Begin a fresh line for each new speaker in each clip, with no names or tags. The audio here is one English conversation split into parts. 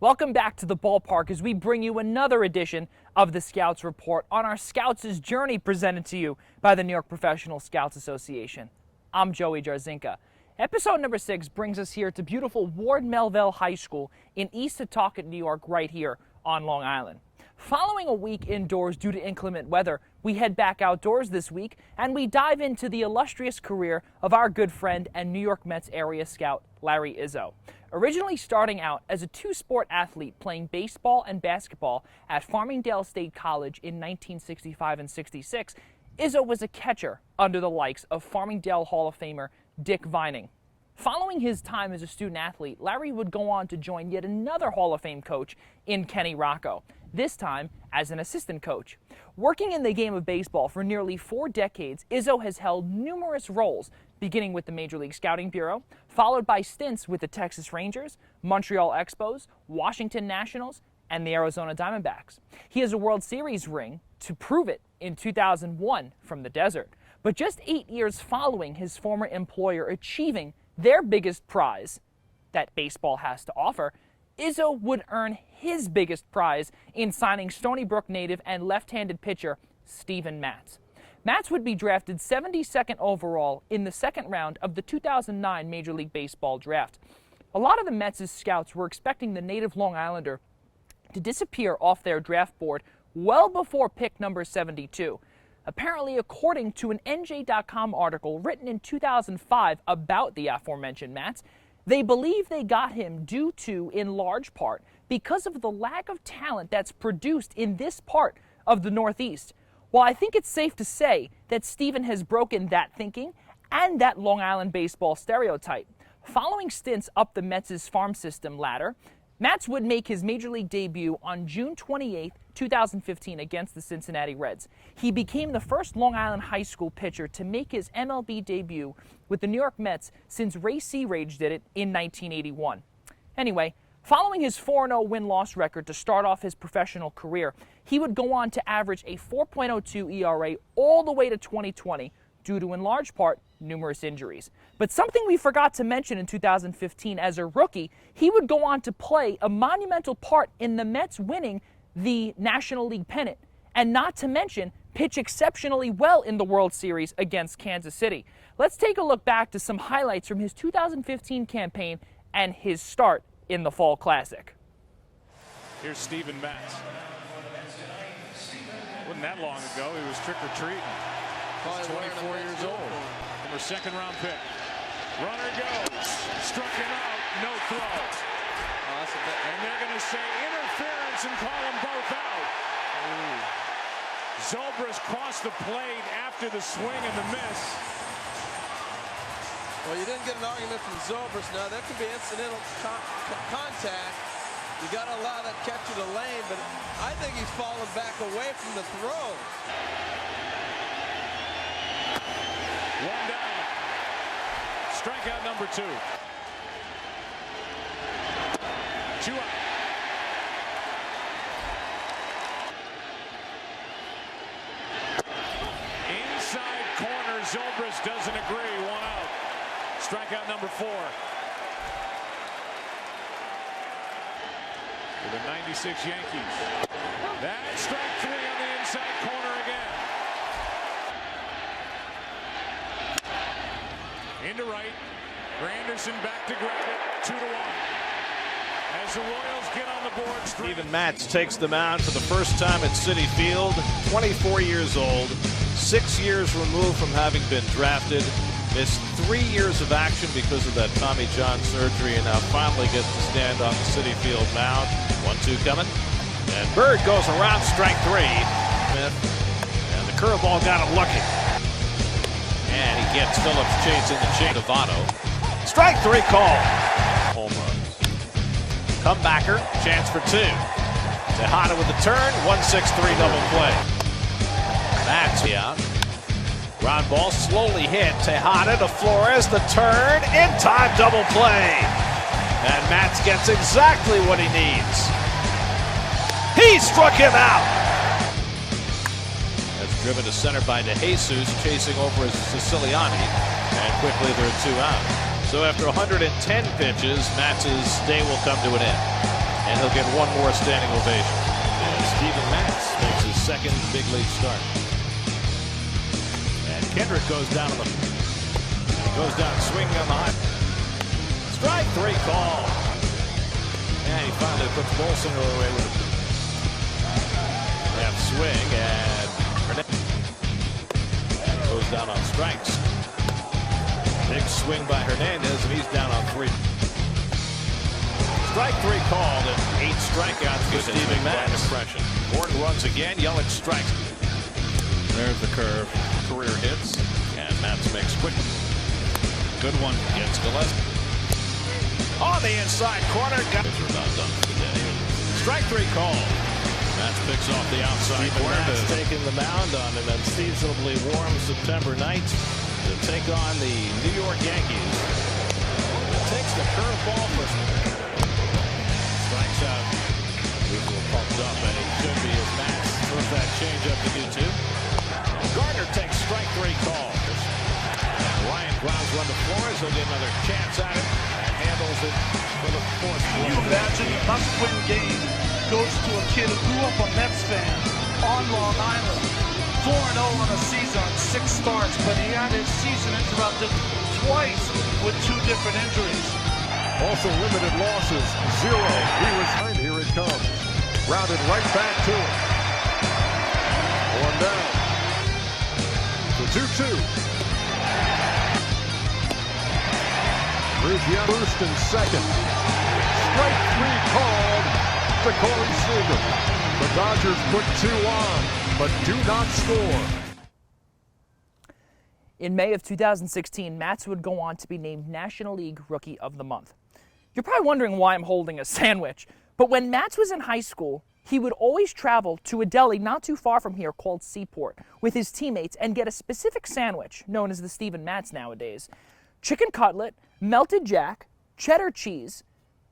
Welcome back to the ballpark as we bring you another edition of the Scouts Report on our Scouts' journey presented to you by the New York Professional Scouts Association. I'm Joey Jarzynka. Episode number 6 brings us here to beautiful Ward Melville High School in East Setauket, New York, right here on Long Island. Following a week indoors due to inclement weather, we head back outdoors this week and we dive into the illustrious career of our good friend and New York Mets area scout, Larry Izzo. Originally starting out as a two-sport athlete playing baseball and basketball at Farmingdale State College in 1965 and 66, Izzo was a catcher under the likes of Farmingdale Hall of Famer Dick Vining. Following his time as a student athlete, Larry would go on to join yet another Hall of Fame coach in Kenny Rocco, this time as an assistant coach. Working in the game of baseball for nearly 4 decades, Izzo has held numerous roles, beginning with the Major League Scouting Bureau, followed by stints with the Texas Rangers, Montreal Expos, Washington Nationals, and the Arizona Diamondbacks. He has a World Series ring to prove it in 2001 from the desert. But just 8 years following his former employer achieving their biggest prize that baseball has to offer, Izzo would earn his biggest prize in signing Stony Brook native and left-handed pitcher Steven Matz. Matz would be drafted 72nd overall in the second round of the 2009 Major League Baseball draft. A lot of the Mets' scouts were expecting the native Long Islander to disappear off their draft board well before pick number 72. Apparently, according to an NJ.com article written in 2005 about the aforementioned Matz, they believe they got him due to, in large part, because of the lack of talent that's produced in this part of the Northeast. Well, I think it's safe to say that Steven has broken that thinking and that Long Island baseball stereotype. Following stints up the Mets' farm system ladder, Matz would make his Major League debut on June 28, 2015 against the Cincinnati Reds. He became the first Long Island high school pitcher to make his MLB debut with the New York Mets since Ray Searage did it in 1981. Anyway, following his 4-0 win-loss record to start off his professional career, he would go on to average a 4.02 ERA all the way to 2020 due to, in large part, numerous injuries. But something we forgot to mention in 2015, as a rookie, he would go on to play a monumental part in the Mets winning the National League pennant, and not to mention pitch exceptionally well in the World Series against Kansas City. Let's take a look back to some highlights from his 2015 campaign and his start in the Fall Classic.
Here's Steven Matz. Wasn't that long ago, he was trick-or-treating. He's 24 years old. Our second round pick. Runner goes. Struck him out. No throw. And they're going to say interference and call them both out. Zobrist crossed the plate after the swing and the miss.
Well, you didn't get an argument from Zobrist. Now, there could be incidental contact. You got to allow that catcher to lane, but I think he's fallen back away from the throw.
One down. Strikeout number 2. 2 out. Inside corner, Zobrist doesn't agree. 1 out. Strikeout number 4. For the 96 Yankees. That's strike 3 on the inside corner again. Into right. Granderson back to grab it. 2-1. As the Royals get on the board.
Steven Matz takes the mound for the first time at Citi Field. 24 years old. 6 years removed from having been drafted. Missed 3 years of action because of that Tommy John surgery, and now finally gets to stand on the Citi Field mound. 1-2 coming. And Bird goes around, strike 3. Smith. And the curveball got him looking. And he gets Phillips chasing the chain of Votto. Strike 3 call. Home run. Comebacker, chance for 2. Tejada with the turn, 1-6-3 double play. Matz out. Ground ball slowly hit. Tejada to Flores, the turn, in time double play. And Matz gets exactly what he needs. He struck him out. That's driven to center by DeJesus, chasing over as Siciliani, and quickly there are 2 out. So after 110 pitches, Matz's day will come to an end. and he'll get one more standing ovation. And Steven Matz makes his second big league start. And Kendrick goes down on the swinging on the high. Strike three call. And he finally puts Bolsinger away with a left swing, and Hernandez goes down on strikes. Big swing by Hernandez, and he's down on three. Strike three called, and 8 strikeouts for Steven Matz. Impression. Gordon runs again. Yelich strikes. There's the curve. Career hits, and Matz makes quick. Good one against Gillespie. On the inside corner. Got not done for the day. Strike three call. Matz picks off the outside corner. Matz taking the mound on an unseasonably warm September night to take on the New York Yankees. It takes the curveball for strikes out. Izzo pumped up, and he should be as Matz throws that changeup to do two. Gardner takes strike three call. And Ryan grounds run to Flores. He'll get another chance at it and handles it for the fourth.
Can you imagine a must-win game goes to a kid who grew up a Mets fan on Long Island? 4-0 on a season, 6 starts, but he had his season interrupted twice with 2 different injuries.
Also limited losses, 0. He was behind. Here it comes. Rounded right back to him. 1 down. The 2-2. Ruggiero boost in second. Strike 3 called to Corey Seager. The Dodgers put 2 on, but do not score.
In May of 2016, Matz would go on to be named National League Rookie of the Month. You're probably wondering why I'm holding a sandwich, but when Matz was in high school, he would always travel to a deli not too far from here called Seaport with his teammates and get a specific sandwich, known as the Steven Matz nowadays. Chicken cutlet, melted jack, cheddar cheese,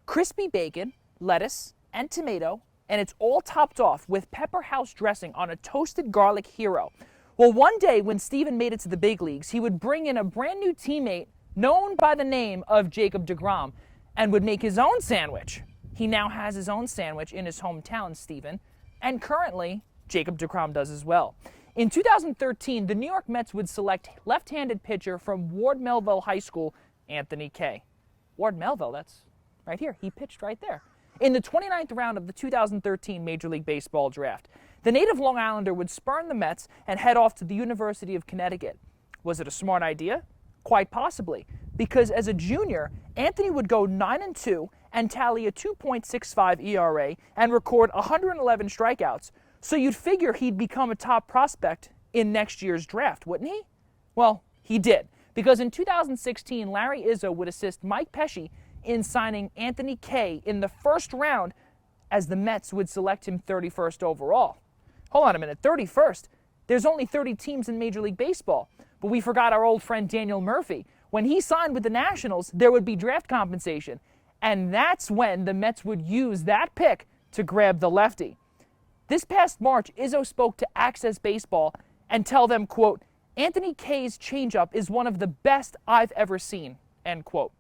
crispy bacon, lettuce, and tomato, and it's all topped off with pepper house dressing on a toasted garlic hero. Well, one day when Steven made it to the big leagues, he would bring in a brand new teammate known by the name of Jacob deGrom and would make his own sandwich. He now has his own sandwich in his hometown, Steven, and currently Jacob deGrom does as well. In 2013, the New York Mets would select left-handed pitcher from Ward Melville High School, Anthony Kay. Ward Melville, that's right here. He pitched right there. In the 29th round of the 2013 Major League Baseball draft, the native Long Islander would spurn the Mets and head off to the University of Connecticut. Was it a smart idea? Quite possibly, because as a junior, Anthony would go 9-2 and tally a 2.65 ERA and record 111 strikeouts. So you'd figure he'd become a top prospect in next year's draft, wouldn't he? Well, he did, because in 2016, Larry Izzo would assist Mike Pesci in signing Anthony Kay in the first round, as the Mets would select him 31st overall. Hold on a minute, 31st? There's only 30 teams in Major League Baseball. But we forgot our old friend Daniel Murphy. When he signed with the Nationals, there would be draft compensation. And that's when the Mets would use that pick to grab the lefty. This past March, Izzo spoke to Access Baseball and tell them, quote, Anthony Kay's changeup is one of the best I've ever seen, end quote.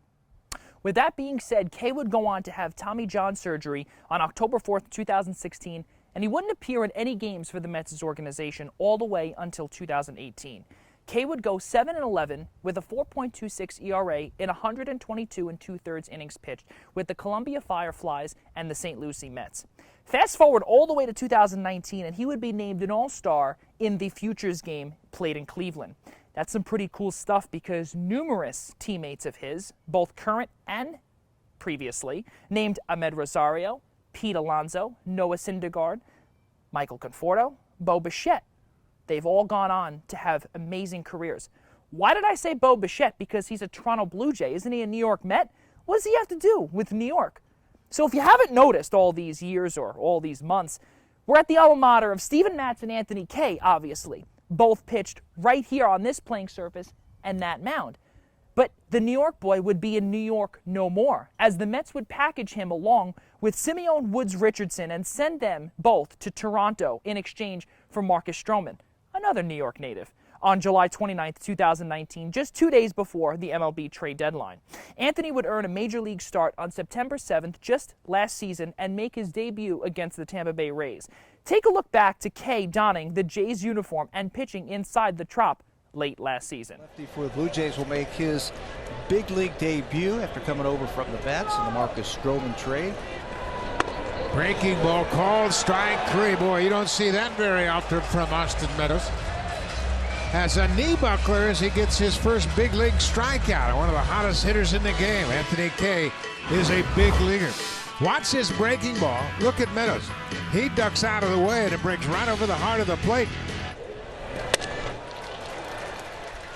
With that being said, Kay would go on to have Tommy John surgery on October 4th, 2016, and he wouldn't appear in any games for the Mets' organization all the way until 2018. Kay would go 7-11 with a 4.26 ERA in 122 2/3 innings pitched with the Columbia Fireflies and the St. Lucie Mets. Fast forward all the way to 2019, and he would be named an All-Star in the Futures game played in Cleveland. That's some pretty cool stuff because numerous teammates of his, both current and previously, named Ahmed Rosario, Pete Alonso, Noah Syndergaard, Michael Conforto, Bo Bichette. They've all gone on to have amazing careers. Why did I say Bo Bichette? Because he's a Toronto Blue Jay. Isn't he a New York Met? What does he have to do with New York? So if you haven't noticed all these years or all these months, we're at the alma mater of Steven Matz and Anthony Kay, obviously. Both pitched right here on this playing surface and that mound. But the New York boy would be in New York no more, as the Mets would package him along with Simeon Woods Richardson and send them both to Toronto in exchange for Marcus Stroman, another New York native. on July 29, 2019, just 2 days before the MLB trade deadline. Anthony would earn a Major League start on September 7th, just last season, and make his debut against the Tampa Bay Rays. Take a look back to Kay donning the Jays uniform and pitching inside the Trop late last season.
Lefty for the Blue Jays will make his big league debut after coming over from the Mets in the Marcus Stroman trade.
Breaking ball called, strike three. Boy, you don't see that very often from Austin Meadows. Has a knee buckler as he gets his first big league strikeout. One of the hottest hitters in the game. Anthony Kay is a big leaguer. Watch his breaking ball. Look at Meadows. He ducks out of the way and it breaks right over the heart of the plate.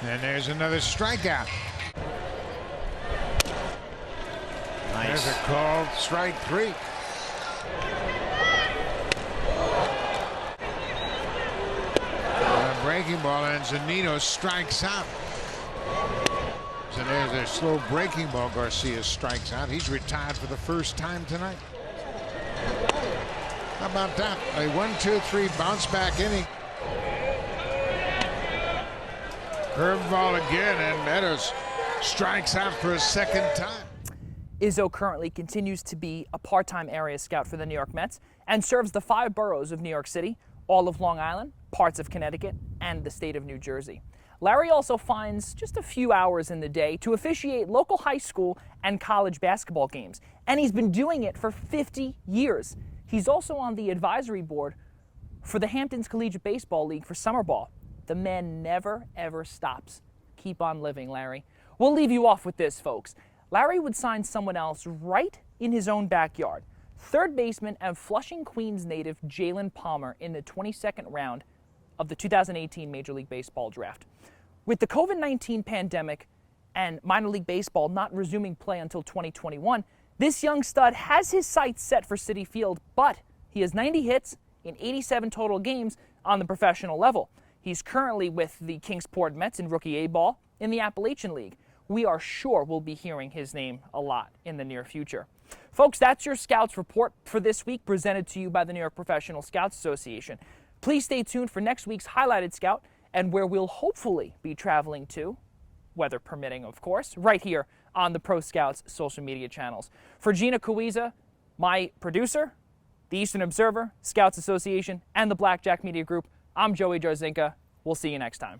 And there's another strikeout.
Nice.
There's a called strike three. Breaking ball, and Zunino strikes out. So there's a slow breaking ball. Garcia strikes out. He's retired for the first time tonight. How about that? A 1-2-3 bounce back inning. Curveball again, and Meadows strikes out for a second time.
Izzo currently continues to be a part-time area scout for the New York Mets and serves the 5 boroughs of New York City, all of Long Island, parts of Connecticut, and the state of New Jersey. Larry also finds just a few hours in the day to officiate local high school and college basketball games, and he's been doing it for 50 years. He's also on the advisory board for the Hamptons Collegiate Baseball League for summer ball. The man never, ever stops. Keep on living, Larry. We'll leave you off with this, folks. Larry would sign someone else right in his own backyard. Third baseman and Flushing, Queens native Jalen Palmer in the 22nd round of the 2018 Major League Baseball draft. With the COVID-19 pandemic and minor league baseball not resuming play until 2021, this young stud has his sights set for Citi Field, but he has 90 hits in 87 total games on the professional level. He's currently with the Kingsport Mets in Rookie A-ball in the Appalachian League. We are sure we'll be hearing his name a lot in the near future. Folks, that's your Scouts Report for this week, presented to you by the New York Professional Scouts Association. Please stay tuned for next week's Highlighted Scout, and where we'll hopefully be traveling to, weather permitting, of course, right here on the Pro Scouts social media channels. For Gina Cuiza, my producer, the Eastern Observer, Scouts Association, and the Blackjack Media Group, I'm Joey Jarzynka. We'll see you next time.